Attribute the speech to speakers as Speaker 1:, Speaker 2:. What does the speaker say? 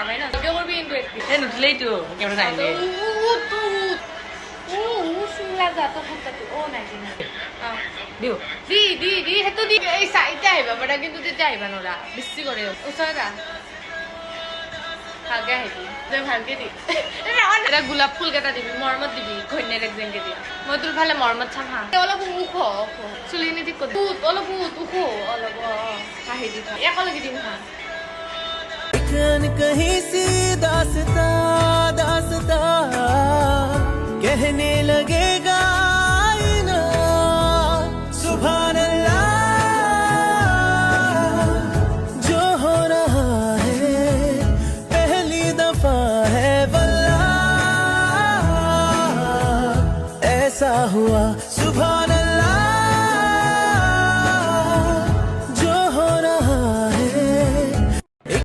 Speaker 1: কামাই না ভিডিও করবি কিন্তু একটু
Speaker 2: এই নুটলেই তো কেমন চাইলে
Speaker 1: শুনলা যা তো কুত্তা তো ও নাই না
Speaker 2: দিও
Speaker 1: দি দি দি হেতু দি এই সাইডে আইবা বড় কিন্তু দিতে আইবা নোরা বেশি করে উসারা ভাগে আইবি যে ভাগে দি এটা গোলাপ ফুল কেটা দিবি মরমত দিবি কন্যার একজনকে দিয়া মধুর ভালে মরমত ছাম হা অলপ উখো চুলিনি ঠিক কর বুত অলপ বুত উখো অলপ কাহি দি একলগে দিম হা
Speaker 3: कहीं सी दास्ता दास्ता कहने लगेगा आईना सुभान अल्लाह जो हो रहा है पहली दफा है वल्लाह ऐसा हुआ